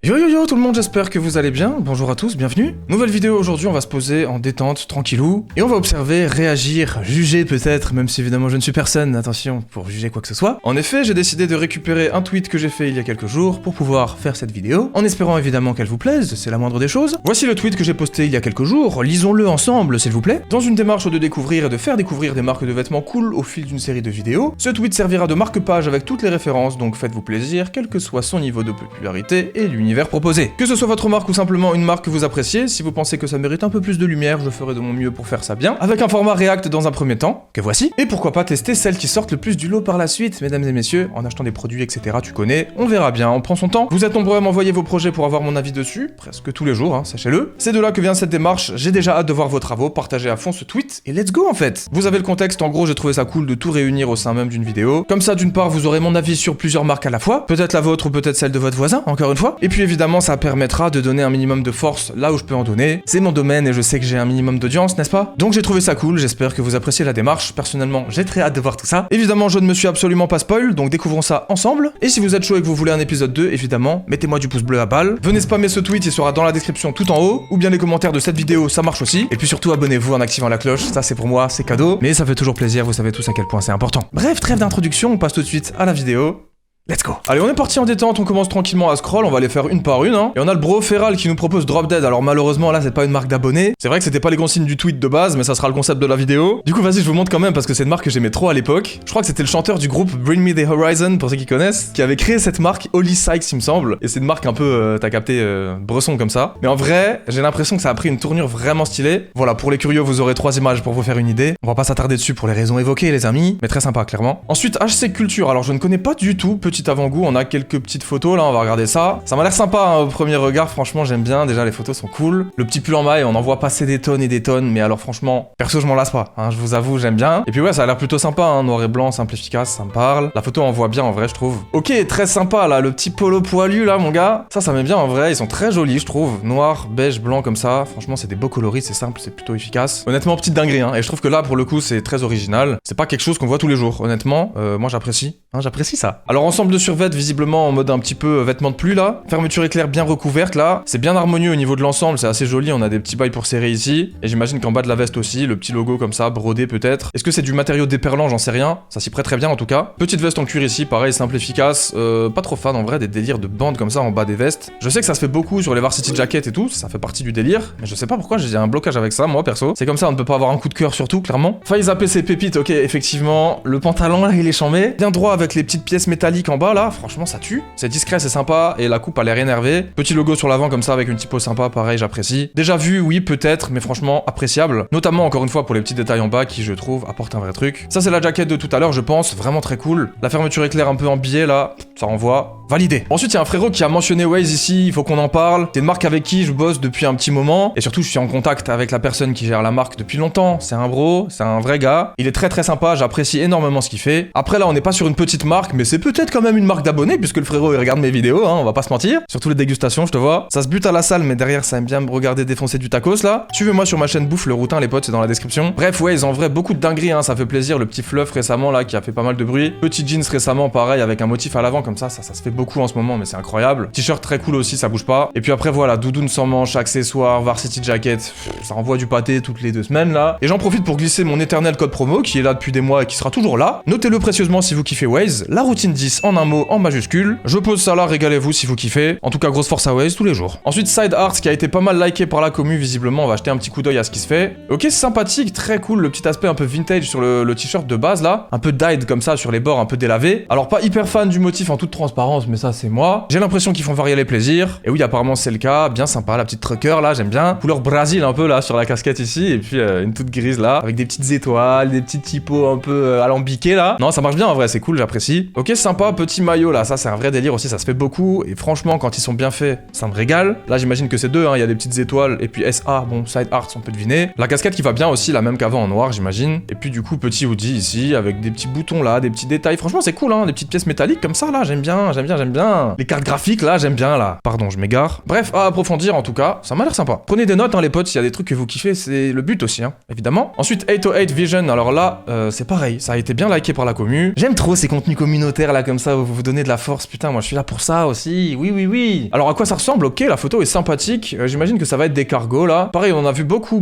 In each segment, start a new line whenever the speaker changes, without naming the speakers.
Yo yo yo tout le monde, j'espère que vous allez bien, bonjour à tous, bienvenue. Nouvelle vidéo aujourd'hui, on va se poser en détente, tranquillou, et on va observer, réagir, juger peut-être, même si évidemment je ne suis personne, attention, pour juger quoi que ce soit. En effet, j'ai décidé de récupérer un tweet que j'ai fait il y a quelques jours pour pouvoir faire cette vidéo, en espérant évidemment qu'elle vous plaise, c'est la moindre des choses. Voici le tweet que j'ai posté il y a quelques jours, lisons-le ensemble s'il vous plaît. Dans une démarche de découvrir et de faire découvrir des marques de vêtements cool au fil d'une série de vidéos, ce tweet servira de marque-page avec toutes les références, donc faites-vous plaisir, quel que soit son niveau de popularité et l'univers proposé. Que ce soit votre marque ou simplement une marque que vous appréciez, si vous pensez que ça mérite un peu plus de lumière, je ferai de mon mieux pour faire ça bien, avec un format React dans un premier temps, que voici, et pourquoi pas tester celles qui sortent le plus du lot par la suite, mesdames et messieurs, en achetant des produits, etc. Tu connais, on verra bien, on prend son temps. Vous êtes nombreux à m'envoyer vos projets pour avoir mon avis dessus, presque tous les jours, hein, sachez-le. C'est de là que vient cette démarche, j'ai déjà hâte de voir vos travaux, partagez à fond ce tweet, et let's go en fait. Vous avez le contexte, en gros j'ai trouvé ça cool de tout réunir au sein même d'une vidéo. Comme ça, d'une part, vous aurez mon avis sur plusieurs marques à la fois, peut-être la vôtre ou peut-être celle de votre voisin, encore une fois. Et puis évidemment, ça permettra de donner un minimum de force là où je peux en donner. C'est mon domaine et je sais que j'ai un minimum d'audience, n'est-ce pas? Donc j'ai trouvé ça cool, j'espère que vous appréciez la démarche. Personnellement, j'ai très hâte de voir tout ça. Évidemment, je ne me suis absolument pas spoil, donc découvrons ça ensemble. Et si vous êtes chaud et que vous voulez un épisode 2, évidemment, mettez-moi du pouce bleu à balle. Venez spammer ce tweet, il sera dans la description tout en haut, ou bien les commentaires de cette vidéo, ça marche aussi. Et puis surtout, abonnez-vous en activant la cloche, ça c'est pour moi, c'est cadeau. Mais ça fait toujours plaisir, vous savez tous à quel point c'est important. Bref, trêve d'introduction, on passe tout de suite à la vidéo. Let's go. Allez, on est parti en détente, on commence tranquillement à scroll, on va les faire une par une, hein. Et on a le bro Feral qui nous propose Drop Dead, alors malheureusement là c'est pas une marque d'abonnés. C'est vrai que c'était pas les consignes du tweet de base, mais ça sera le concept de la vidéo. Du coup vas-y, je vous montre quand même parce que c'est une marque que j'aimais trop à l'époque. Je crois que c'était le chanteur du groupe Bring Me The Horizon, pour ceux qui connaissent, qui avait créé cette marque, Holy Sykes il me semble. Et c'est une marque un peu, t'as capté, bresson comme ça. Mais en vrai, j'ai l'impression que ça a pris une tournure vraiment stylée. Voilà, pour les curieux, vous aurez 3 images pour vous faire une idée. On va pas s'attarder dessus pour les raisons évoquées les amis, mais très sympa clairement. Ensuite, HC Culture, alors je ne connais pas du tout, petit avant-goût, on a quelques petites photos là, on va regarder ça. Ça m'a l'air sympa hein, au premier regard, franchement j'aime bien, déjà les photos sont cool. Le petit pull en maille, on en voit passer des tonnes et des tonnes, mais alors franchement, perso je m'en lasse pas, hein, je vous avoue, j'aime bien. Et puis ouais, ça a l'air plutôt sympa, hein, noir et blanc, simple, efficace, ça me parle. La photo on voit bien en vrai, je trouve. Ok, très sympa là, le petit polo poilu là mon gars, ça met bien en vrai, ils sont très jolis je trouve. Noir, beige, blanc comme ça, franchement c'est des beaux coloris, c'est simple, c'est plutôt efficace. Honnêtement, petite dinguerie, hein, et je trouve que là pour le coup c'est très original. C'est pas quelque chose qu'on voit tous les jours, honnêtement, moi j'apprécie, hein, j'apprécie ça. Alors ensemble de survêt visiblement en mode un petit peu vêtements de pluie là, fermeture éclair bien recouverte là, c'est bien harmonieux au niveau de l'ensemble, c'est assez joli, on a des petits bails pour serrer ici, et j'imagine qu'en bas de la veste aussi, le petit logo comme ça, brodé peut-être. Est-ce que c'est du matériau déperlant, j'en sais rien, ça s'y prête très bien en tout cas. Petite veste en cuir ici, pareil, simple, efficace, pas trop fan en vrai des délires de bandes comme ça en bas des vestes. Je sais que ça se fait beaucoup sur les varsity jackets et tout, ça fait partie du délire, mais je sais pas pourquoi j'ai un blocage avec ça, moi perso. C'est comme ça, on ne peut pas avoir un coup de cœur surtout, clairement. Faille zapper ses pépites, ok, effectivement, le pantalon là, il est chambé, bien droit avec les petites pièces métalliques en bas là, franchement ça tue, c'est discret, c'est sympa, et la coupe a l'air énervée. Petit logo sur l'avant comme ça avec une typo sympa, pareil, j'apprécie. Déjà vu, oui, peut-être, mais franchement appréciable. Notamment encore une fois pour les petits détails en bas qui, je trouve, apportent un vrai truc. Ça c'est la jaquette de tout à l'heure, je pense, vraiment très cool. La fermeture éclair un peu en biais là, ça renvoie. Validé. Ensuite, il y a un frérot qui a mentionné Waze ici, il faut qu'on en parle. C'est une marque avec qui je bosse depuis un petit moment, et surtout je suis en contact avec la personne qui gère la marque depuis longtemps. C'est un bro, c'est un vrai gars. Il est très très sympa, j'apprécie énormément ce qu'il fait. Après là, on n'est pas sur une petite marque, mais c'est peut-être quand même une marque d'abonnés, puisque le frérot il regarde mes vidéos, hein, on va pas se mentir. Surtout les dégustations, je te vois. Ça se bute à la salle, mais derrière ça aime bien me regarder défoncer du tacos là. Suivez-moi sur ma chaîne Bouffe le Routin, les potes, c'est dans la description. Bref, ouais, ils ont en vrai beaucoup de dingueries, hein, ça fait plaisir. Le petit Fluff récemment là qui a fait pas mal de bruit. Petit jeans récemment, pareil, avec un motif à l'avant comme ça se fait beaucoup en ce moment, mais c'est incroyable. T-shirt très cool aussi, ça bouge pas. Et puis après voilà, doudoune sans manches, accessoires, varsity jacket, ça envoie du pâté toutes les 2 semaines là. Et j'en profite pour glisser mon éternel code promo qui est là depuis des mois et qui sera toujours là. Notez-le précieusement si vous kiffez Waze, la routine 10 en un mot en majuscule. Je pose ça là, régalez-vous si vous kiffez. En tout cas, grosse force à Waze tous les jours. Ensuite, Side Arts qui a été pas mal liké par la commu, visiblement, on va jeter un petit coup d'œil à ce qui se fait. Ok, c'est sympathique, très cool, le petit aspect un peu vintage sur le t-shirt de base là. Un peu dyed comme ça sur les bords, un peu délavé. Alors pas hyper fan du motif en toute transparence, mais ça c'est moi. J'ai l'impression qu'ils font varier les plaisirs. Et oui, apparemment c'est le cas, bien sympa, la petite trucker là, j'aime bien. Couleur Brésil un peu là sur la casquette ici, et puis une toute grise là, avec des petites étoiles, des petits typos un peu alambiqués là. Non, ça marche bien en vrai, c'est cool, j'apprécie. Ok, sympa, petit maillot là, ça c'est un vrai délire aussi, ça se fait beaucoup. Et franchement, quand ils sont bien faits, ça me régale. Là, j'imagine que c'est deux, hein, il y a des petites étoiles, et puis SA, bon, Side Arts, on peut deviner. La casquette qui va bien aussi, la même qu'avant en noir, j'imagine. Et puis du coup, petit hoodie ici, avec des petits boutons là, des petits détails. Franchement, c'est cool, hein, des petites pièces métalliques comme ça là, j'aime bien j'aime bien. Les cartes graphiques, là, j'aime bien, là. Pardon, je m'égare. Bref, à approfondir, en tout cas, ça m'a l'air sympa. Prenez des notes, hein, les potes, s'il y a des trucs que vous kiffez, c'est le but aussi, hein, évidemment. Ensuite, 808 Vision, alors là, c'est pareil, ça a été bien liké par la commu. J'aime trop ces contenus communautaires, là, comme ça, où vous vous donnez de la force. Putain, moi, je suis là pour ça aussi. Oui, oui, oui. Alors, à quoi ça ressemble? Ok, la photo est sympathique. J'imagine que ça va être des cargos, là. Pareil, on en a vu beaucoup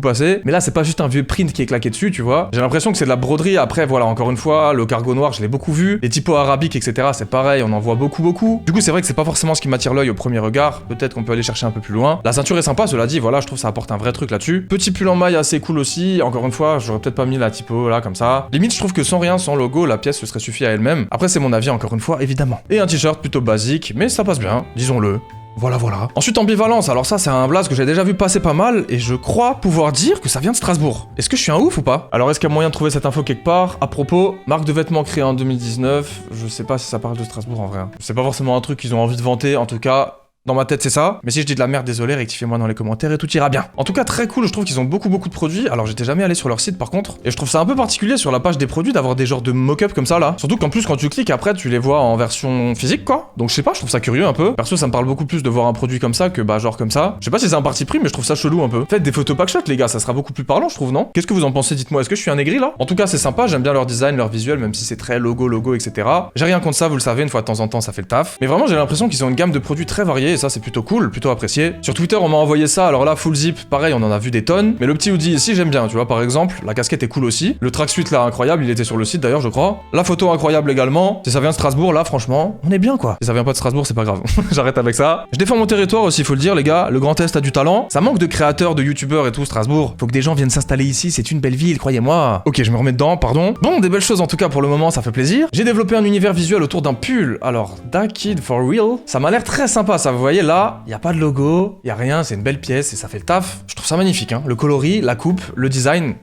passer. Mais là, c'est pas juste un vieux print qui est claqué dessus, tu vois. J'ai l'impression que c'est de la broderie. Après, voilà, encore une fois, le cargo noir, je l'ai beaucoup vu. Les typos arabiques, etc., c'est pareil, on en voit beaucoup. Du coup, c'est vrai que c'est pas forcément ce qui m'attire l'œil au premier regard. Peut-être qu'on peut aller chercher un peu plus loin. La ceinture est sympa, cela dit, voilà, je trouve que ça apporte un vrai truc là-dessus. Petit pull en maille assez cool aussi. Encore une fois, j'aurais peut-être pas mis la typo là, comme ça. Limite, je trouve que sans rien, sans logo, la pièce se serait suffi à elle-même. Après, c'est mon avis, encore une fois, évidemment. Et un t-shirt plutôt basique, mais ça passe bien, disons-le. Voilà. Ensuite, ambivalence. Alors ça, c'est un blaze que j'ai déjà vu passer pas mal, et je crois pouvoir dire que ça vient de Strasbourg. Est-ce que je suis un ouf ou pas? Alors, est-ce qu'il y a moyen de trouver cette info quelque part? À propos, marque de vêtements créée en 2019, je sais pas si ça parle de Strasbourg en vrai. C'est pas forcément un truc qu'ils ont envie de vanter, en tout cas... Dans ma tête, c'est ça. Mais si je dis de la merde, désolé, rectifiez-moi dans les commentaires et tout ira bien. En tout cas, très cool, je trouve qu'ils ont beaucoup de produits. Alors, j'étais jamais allé sur leur site par contre. Et je trouve ça un peu particulier sur la page des produits d'avoir des genres de mock-up comme ça là. Surtout qu'en plus, quand tu cliques après, tu les vois en version physique quoi. Donc, je sais pas, je trouve ça curieux un peu. Perso, ça me parle beaucoup plus de voir un produit comme ça que bah, genre comme ça. Je sais pas si c'est un parti pris, mais je trouve ça chelou un peu. Faites des photos packshot, les gars, ça sera beaucoup plus parlant, je trouve, non? Qu'est-ce que vous en pensez? Dites-moi, est-ce que je suis un aigri là? En tout cas, c'est sympa, j'aime bien leur design, leur visuel, même si c'est très logo, etc. J'ai rien contre ça, vous le savez, une fois de temps en temps, ça fait le taf. Mais vraiment, j'ai l'impression qu'ils ont une gamme de produits très variée et ça, c'est plutôt cool. Plutôt apprécié. Sur Twitter, on m'a envoyé ça, alors là, full zip, pareil, on en a vu des tonnes. Mais le petit hoodie ici, j'aime bien, tu vois, par exemple, la casquette est cool aussi. Le tracksuit là, incroyable, il était sur le site d'ailleurs, je crois. La photo incroyable également. Si ça vient de Strasbourg, là, franchement, on est bien quoi. Si ça vient pas de Strasbourg, c'est pas grave. J'arrête avec ça. Je défends mon territoire aussi, faut le dire, les gars. Le Grand Est a du talent. Ça manque de créateurs, de youtubeurs et tout, Strasbourg. Faut que des gens viennent s'installer ici, c'est une belle ville, croyez-moi. Ok, je me remets dedans, pardon. Bon, des belles choses en tout cas pour le moment, ça fait plaisir. J'ai développé un univers visuel autour d'un pull. Alors, Da Kid for Real, ça m'a l'air très sympa, ça. Vous voyez là, y a pas de logo. Y a rien, c'est une belle pièce et ça fait le taf. Je trouve ça magnifique, hein. Le coloris, la coupe, le design,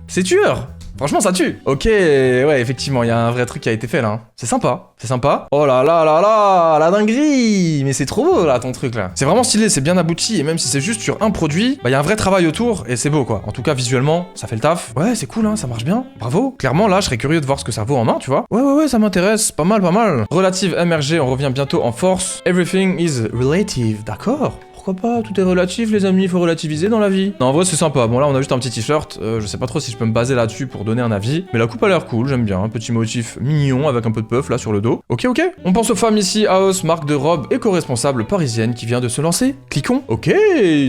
c'est tueur. Franchement, ça tue. Ok, ouais, effectivement, il y a un vrai truc qui a été fait là. Hein. C'est sympa, c'est sympa. Oh là, la dinguerie. Mais c'est trop beau là, ton truc là. C'est vraiment stylé, c'est bien abouti et même si c'est juste sur un produit, bah il y a un vrai travail autour et c'est beau quoi. En tout cas, visuellement, ça fait le taf. Ouais, c'est cool, hein, ça marche bien. Bravo. Clairement, là, je serais curieux de voir ce que ça vaut en main, tu vois. Ouais, ça m'intéresse. Pas mal. Relative MRG, on revient bientôt en force. Everything is relative, d'accord. Pourquoi pas, tout est relatif les amis, faut relativiser dans la vie. Non en vrai c'est sympa, bon là on a juste un petit t-shirt, je sais pas trop si je peux me baser là-dessus pour donner un avis, mais la coupe a l'air cool, j'aime bien, un petit motif mignon avec un peu de puff là sur le dos. Ok. On pense aux femmes ici, House, marque de robe éco-responsable parisienne qui vient de se lancer. Cliquons. Ok,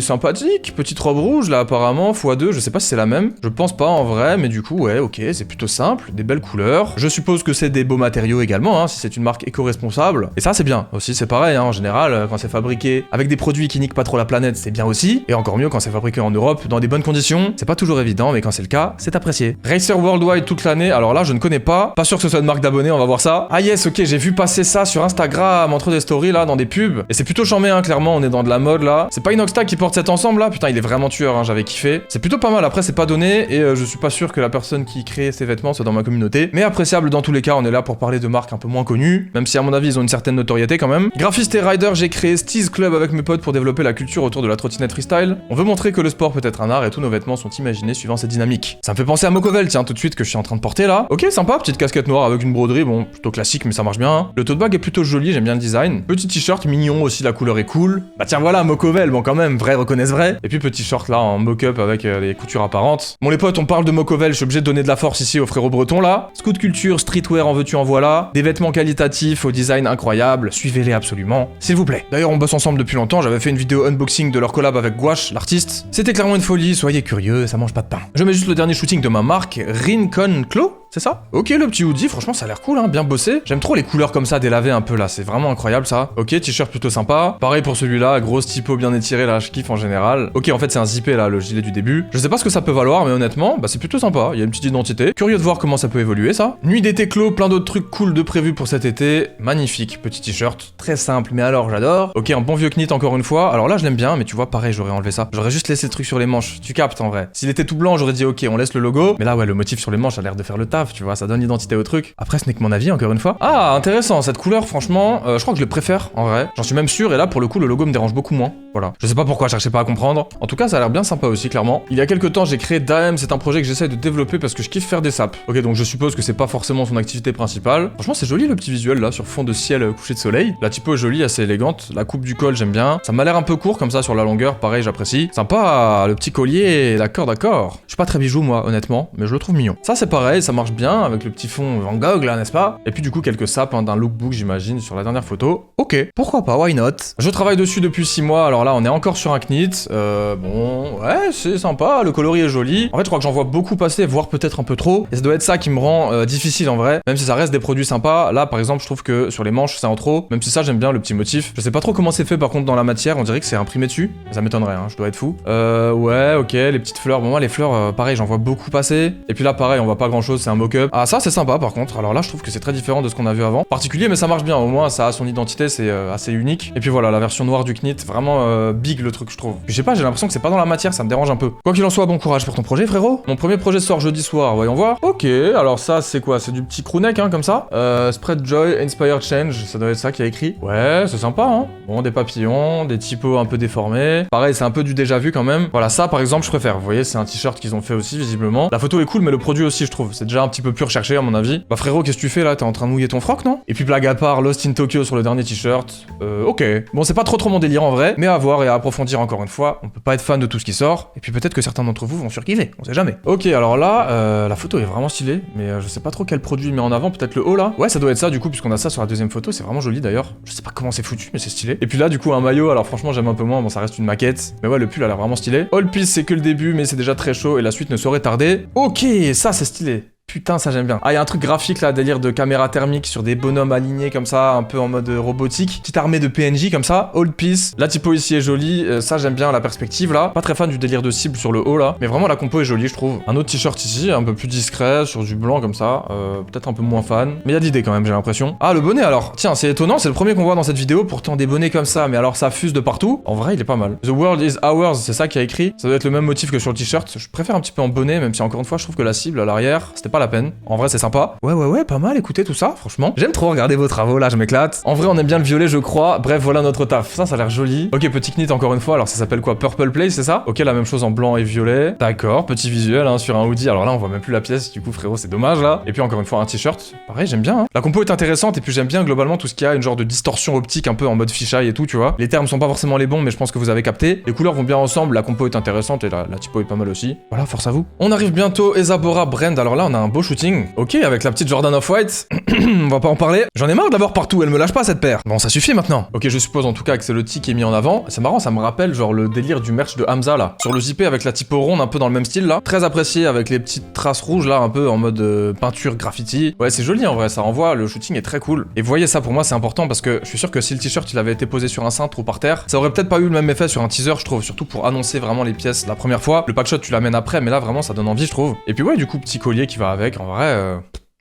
sympathique, petite robe rouge là apparemment, x2, je sais pas si c'est la même, je pense pas en vrai, mais du coup ouais ok, c'est plutôt simple, des belles couleurs. Je suppose que c'est des beaux matériaux également, hein, si c'est une marque éco-responsable, et ça c'est bien, aussi c'est pareil, hein, en général, quand c'est fabriqué avec des produits qui nique pas trop la planète, c'est bien aussi, et encore mieux quand c'est fabriqué en Europe, dans des bonnes conditions, c'est pas toujours évident, mais quand c'est le cas, c'est apprécié. Racer Worldwide toute l'année, alors là je ne connais pas sûr que ce soit une marque d'abonnés, on va voir ça. Ah yes, ok, j'ai vu passer ça sur Instagram, entre des stories là, dans des pubs, et c'est plutôt charmé, hein, clairement, on est dans de la mode là. C'est pas Inoxtag qui porte cet ensemble là, putain il est vraiment tueur, hein, j'avais kiffé. C'est plutôt pas mal, après c'est pas donné, et je suis pas sûr que la personne qui crée ces vêtements soit dans ma communauté, mais appréciable dans tous les cas, on est là pour parler de marques un peu moins connues, même si à mon avis ils ont une certaine notoriété quand même. Graphiste et rider, j'ai créé Steez Club avec mes potes pour développer la culture autour de la trottinette freestyle. On veut montrer que le sport peut être un art et tous nos vêtements sont imaginés suivant cette dynamique. Ça me fait penser à Mokovel, tiens, tout de suite que je suis en train de porter là. Ok, sympa, petite casquette noire avec une broderie, bon, plutôt classique mais ça marche bien. Le tote bag est plutôt joli, j'aime bien le design. Petit t-shirt mignon aussi, la couleur est cool. Bah tiens voilà, Mokovel, bon quand même, vrai reconnaissent vrai. Et puis petit short là en mock-up avec des coutures apparentes. Bon les potes, on parle de Mokovel, je suis obligé de donner de la force ici aux frérots bretons là. Scout culture, streetwear en veux-tu en voilà. Des vêtements qualitatifs au design incroyable, suivez-les absolument, s'il vous plaît. D'ailleurs on bosse ensemble depuis longtemps, j'avais fait une vidéo unboxing de leur collab avec Gouache, l'artiste. C'était clairement une folie, soyez curieux, ça mange pas de pain. Je mets juste le dernier shooting de ma marque, Rincon Clo, c'est ça? Ok, le petit hoodie, franchement ça a l'air cool, hein, bien bossé. J'aime trop les couleurs comme ça, délavées un peu là, c'est vraiment incroyable ça. Ok, t-shirt plutôt sympa. Pareil pour celui-là, grosse typo bien étirée là, je kiffe en général. Ok, en fait c'est un zippé là, le gilet du début. Je sais pas ce que ça peut valoir, mais honnêtement, bah c'est plutôt sympa, il y a une petite identité. Curieux de voir comment ça peut évoluer ça. Nuit d'été clos, plein d'autres trucs cool de prévus pour cet été. Magnifique, petit t-shirt, très simple, mais alors j'adore. Ok, un bon vieux knit encore une fois. Alors là je l'aime bien, mais tu vois, pareil, j'aurais enlevé ça. J'aurais juste laissé le truc sur les manches, tu captes en vrai. S'il était tout blanc, j'aurais dit ok, on laisse le logo. Mais là ouais, le motif sur les manches a l'air de faire le taf. grave, tu vois, ça donne l'identité au truc. Après, ce n'est que mon avis, encore une fois. Ah, intéressant, cette couleur, franchement, je crois que je le préfère, en vrai. J'en suis même sûr, et là, pour le coup, le logo me dérange beaucoup moins. Voilà. Je sais pas pourquoi, je cherchais pas à comprendre. En tout cas, ça a l'air bien sympa aussi, clairement. Il y a quelques temps, j'ai créé Daem, c'est un projet que j'essaie de développer parce que je kiffe faire des saps. Ok, donc je suppose que c'est pas forcément son activité principale. Franchement, c'est joli le petit visuel là, sur fond de ciel couché de soleil. La typo est jolie, assez élégante. La coupe du col, j'aime bien. Ça m'a l'air un peu court comme ça sur la longueur, pareil, j'apprécie. Sympa, le petit collier, d'accord, d'accord. Je suis pas très bijou, moi, honnêtement, mais je le trouve mignon. Ça, c'est pareil, ça marche bien avec le petit fond Van Gogh là, n'est-ce pas? Et puis du coup, quelques saps d'un lookbook, j'imagine, sur la dernière photo. Ok, pourquoi pas, why not? Je travaille dessus depuis 6 mois, alors là, on est encore sur un knit. Bon, ouais, c'est sympa, le coloris est joli. En fait, je crois que j'en vois beaucoup passer, voire peut-être un peu trop. Et ça doit être ça qui me rend difficile en vrai, même si ça reste des produits sympas. Là, par exemple, je trouve que sur les manches, c'est en trop. Même si ça, j'aime bien le petit motif. Je sais pas trop comment c'est fait par contre dans la matière, on dirait que c'est imprimé dessus. Ça m'étonnerait, hein, je dois être fou. Ouais, ok, les petites fleurs. Bon, moi, les fleurs, pareil, j'en vois beaucoup passer. Et puis là, pareil, on voit pas grand chose, c'est un mock-up. Ah, ça, c'est sympa par contre. Alors là, je trouve que c'est très différent de ce qu'on a vu avant. Particulier, mais ça marche bien. Au moins, ça a son identité, c'est assez unique. Et puis voilà, la version noire du knit, vraiment big le truc, je trouve. Puis, je sais pas, j'ai l'impression que c'est pas dans la matière, ça me dérange un peu. Quoi qu'il en soit, bon courage pour ton projet, frérot. Mon premier projet sort jeudi soir, voyons voir. Ok, alors ça, c'est quoi? C'est du petit crewneck, hein, comme ça. Spread Joy, Inspire Change, ça doit être ça qui a écrit. Ouais, c'est sympa, hein. Bon, des papillons, des typos un peu déformés. Pareil, c'est un peu du déjà vu quand même. Voilà, ça, par exemple, je préfère. Vous voyez, c'est un t-shirt qu'ils ont fait aussi, visiblement. La photo est cool, mais le produit aussi, je trouve. C'est déjà un petit peu plus recherché, à mon avis. Bah, frérot, qu'est-ce que tu fais là? T'es en train de mouiller ton froc, non? Et puis, blague à part, Lost in Tokyo sur le dernier t-shirt. Ok. Bon, c'est pas trop mon délire en vrai, mais à voir et à approfondir encore une fois. On peut pas être fan de tout ce qui sort. Et puis, peut-être que certains d'entre vous vont surkiffer. On sait jamais. Ok, alors là, la photo est vraiment stylée, mais je sais pas trop quel produit il met en avant. Peut-être le haut là? Ouais, ça doit être ça du coup, puisqu'on a ça sur la deuxième photo. C'est vraiment joli d'ailleurs. Je sais pas comment c'est foutu, mais c'est stylé. Et puis là, du coup, un maillot. Alors, franchement, j'aime un peu moins. Bon, ça reste une maquette. Mais ouais, le pull a l'air vraiment stylé. All Piece, c'est que le début, mais c'est déjà très chaud et la suite ne saurait tarder. Ok, ça, c'est stylé. Putain, ça j'aime bien. Ah, il y a un truc graphique là, délire de caméra thermique sur des bonhommes alignés comme ça, un peu en mode robotique. Petite armée de PNJ comme ça, old piece. La typo ici est jolie, ça j'aime bien la perspective là. Pas très fan du délire de cible sur le haut là, mais vraiment la compo est jolie je trouve. Un autre t-shirt ici, un peu plus discret, sur du blanc comme ça, peut-être un peu moins fan. Mais il y a d'idées quand même, j'ai l'impression. Ah, le bonnet alors. Tiens, c'est étonnant, c'est le premier qu'on voit dans cette vidéo, pourtant des bonnets comme ça, mais alors ça fuse de partout. En vrai, il est pas mal. The world is ours, c'est ça qui a écrit. Ça doit être le même motif que sur le t-shirt. Je préfère un petit peu en bonnet, même si encore une fois, je trouve que la cible à l'arrière, c'était pas la peine. En vrai, c'est sympa. Ouais, pas mal, écoutez tout ça, franchement. J'aime trop regarder vos travaux, là, je m'éclate. En vrai, on aime bien le violet, je crois. Bref, voilà notre taf. Ça a l'air joli. Ok, petit knit encore une fois, alors ça s'appelle quoi? Purple Play, c'est ça? Ok, la même chose en blanc et violet. D'accord, petit visuel, hein, sur un hoodie. Alors là, on voit même plus la pièce, du coup, frérot, c'est dommage, là. Et puis encore une fois, un t-shirt. Pareil, j'aime bien, hein. La compo est intéressante, et puis j'aime bien globalement tout ce qu'il y a, une genre de distorsion optique, un peu en mode fisheye et tout, tu vois. Les termes sont pas forcément les bons, mais je pense que vous avez capté. Les couleurs vont bien ensemble, la compo est intéressante, et la typo est pas mal aussi. Voilà, force à vous. On arrive bientôt, Esabora Brand. Alors là, on a un beau shooting. Ok, avec la petite Jordan Off-White. On va pas en parler. J'en ai marre d'avoir partout, elle me lâche pas cette paire. Bon, ça suffit maintenant. Ok, je suppose en tout cas que c'est le T qui est mis en avant. C'est marrant, ça me rappelle genre le délire du merch de Hamza là. Sur le zippé avec la typo ronde, un peu dans le même style là. Très apprécié avec les petites traces rouges là, un peu en mode peinture graffiti. Ouais, c'est joli en vrai, ça renvoie, le shooting est très cool. Et voyez ça, pour moi c'est important parce que je suis sûr que si le t-shirt il avait été posé sur un cintre ou par terre, ça aurait peut-être pas eu le même effet sur un teaser, je trouve. Surtout pour annoncer vraiment les pièces la première fois. Le packshot tu l'amènes après, mais là vraiment ça donne envie, je trouve. Et puis ouais, du coup, petit collier qui va avec, en vrai.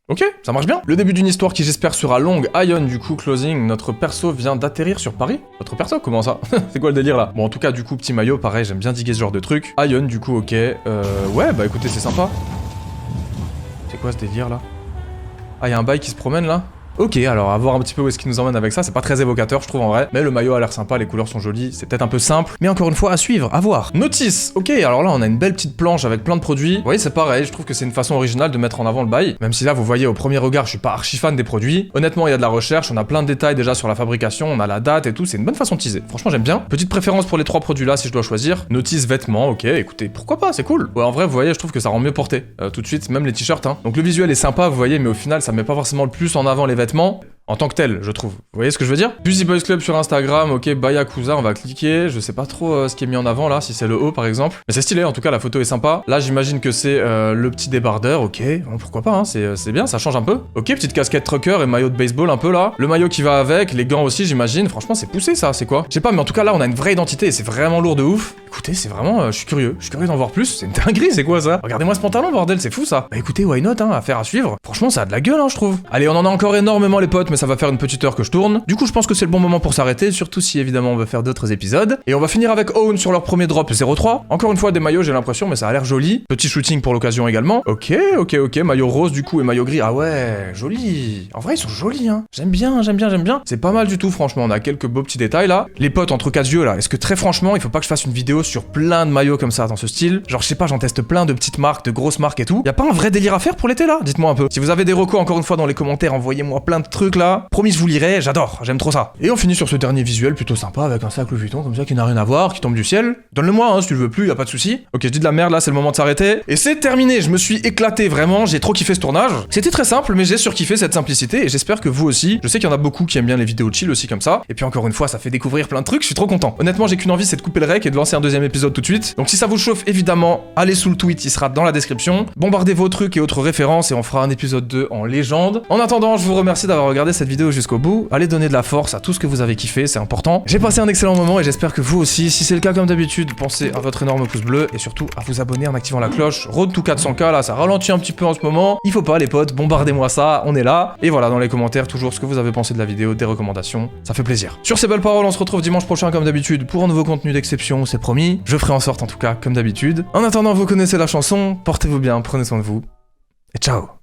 Ok, ça marche bien. Le début d'une histoire qui j'espère sera longue. Ion, du coup, closing. Notre perso vient d'atterrir sur Paris. Votre perso, comment ça? C'est quoi le délire là? Bon, en tout cas, du coup, petit maillot, pareil, j'aime bien diguer ce genre de truc. Ion, du coup, ok. Ouais, bah écoutez, c'est sympa. C'est quoi ce délire là? Ah, y'a un bail qui se promène là? Ok, alors à voir un petit peu où est-ce qu'il nous emmène avec ça, c'est pas très évocateur je trouve en vrai, mais le maillot a l'air sympa, les couleurs sont jolies, c'est peut-être un peu simple, mais encore une fois à suivre, à voir. Notice, ok, alors là on a une belle petite planche avec plein de produits, vous voyez c'est pareil, je trouve que c'est une façon originale de mettre en avant le bail, même si là vous voyez au premier regard je suis pas archi fan des produits, honnêtement il y a de la recherche, on a plein de détails déjà sur la fabrication, on a la date et tout, c'est une bonne façon de teaser, franchement j'aime bien. Petite préférence pour les 3 produits là si je dois choisir, notice vêtements, ok, écoutez, pourquoi pas, c'est cool. Ouais en vrai vous voyez je trouve que ça rend mieux porté, tout de suite, même les t-shirts hein. Donc le visuel est sympa vous voyez, mais au final ça met pas forcément le plus en avant les vêtements. En tant que tel, je trouve. Vous voyez ce que je veux dire? Busy Boys Club sur Instagram, ok, Bayakuza, on va cliquer. Je sais pas trop ce qui est mis en avant là, si c'est le haut par exemple. Mais c'est stylé, en tout cas, la photo est sympa. Là, j'imagine que c'est le petit débardeur, ok. Bon, pourquoi pas, hein, c'est bien, ça change un peu. Ok, petite casquette trucker et maillot de baseball un peu là. Le maillot qui va avec, les gants aussi, j'imagine. Franchement, c'est poussé ça, c'est quoi? Je sais pas, mais en tout cas, là, on a une vraie identité et c'est vraiment lourd de ouf. Écoutez, c'est vraiment, je suis curieux d'en voir plus, c'est une dinguerie, c'est quoi ça? Regardez-moi ce pantalon, bordel, c'est fou ça. Bah écoutez, why not, hein, affaire à suivre. Franchement, ça a de la gueule, hein, je trouve. Allez, on en a encore énormément les potes, mais ça va faire une petite heure que je tourne. Du coup, je pense que c'est le bon moment pour s'arrêter, surtout si évidemment on veut faire d'autres épisodes. Et on va finir avec Own sur leur premier drop 03. Encore une fois, des maillots, j'ai l'impression, mais ça a l'air joli. Petit shooting pour l'occasion également. Ok, maillot rose du coup et maillot gris. Ah ouais, joli. En vrai, ils sont jolis, hein. J'aime bien. C'est pas mal du tout, franchement. On a quelques beaux petits détails là. Les potes entre quatre yeux là. Est-ce que très franchement, il faut pas que je fasse une vidéo sur plein de maillots comme ça dans ce style? Genre, je sais pas, j'en teste plein de petites marques, de grosses marques et tout. Y a pas un vrai délire à faire pour l'été là? Dites-moi un peu. Si vous avez des recos encore une fois dans les commentaires, envoyez-moi plein de trucs là. Promis, je vous lirai. J'adore. J'aime trop ça. Et on finit sur ce dernier visuel plutôt sympa avec un sac Louis Vuitton comme ça qui n'a rien à voir, qui tombe du ciel. Donne-le-moi, hein, si tu le veux plus, y a pas de souci. Ok, je dis de la merde là, c'est le moment de s'arrêter. Et c'est terminé. Je me suis éclaté vraiment. J'ai trop kiffé ce tournage. C'était très simple, mais j'ai surkiffé cette simplicité et j'espère que vous aussi. Je sais qu'il y en a beaucoup qui aiment bien les vidéos chill aussi comme ça. Et puis encore une fois, ça fait découvrir plein de trucs. Je suis trop content. Honnêtement, j'ai qu'une envie, c'est de couper le rec et de lancer un deuxième épisode tout de suite. Donc si ça vous chauffe, évidemment, allez sous le tweet, il sera dans la description. Bombardez vos trucs et autres références et on fera un épisode 2 en légende. En attendant, je vous remercie d'avoir regardé cette vidéo jusqu'au bout. Allez donner de la force à tout ce que vous avez kiffé, c'est important. J'ai passé un excellent moment et j'espère que vous aussi. Si c'est le cas comme d'habitude, pensez à votre énorme pouce bleu et surtout à vous abonner en activant la cloche. Road to 400K là, ça ralentit un petit peu en ce moment. Il faut pas les potes, bombardez-moi ça, on est là. Et voilà, dans les commentaires, toujours ce que vous avez pensé de la vidéo, des recommandations, ça fait plaisir. Sur ces belles paroles, on se retrouve dimanche prochain comme d'habitude pour un nouveau contenu d'exception, c'est promis. Je ferai en sorte en tout cas comme d'habitude. En attendant, vous connaissez la chanson, portez-vous bien, prenez soin de vous et ciao.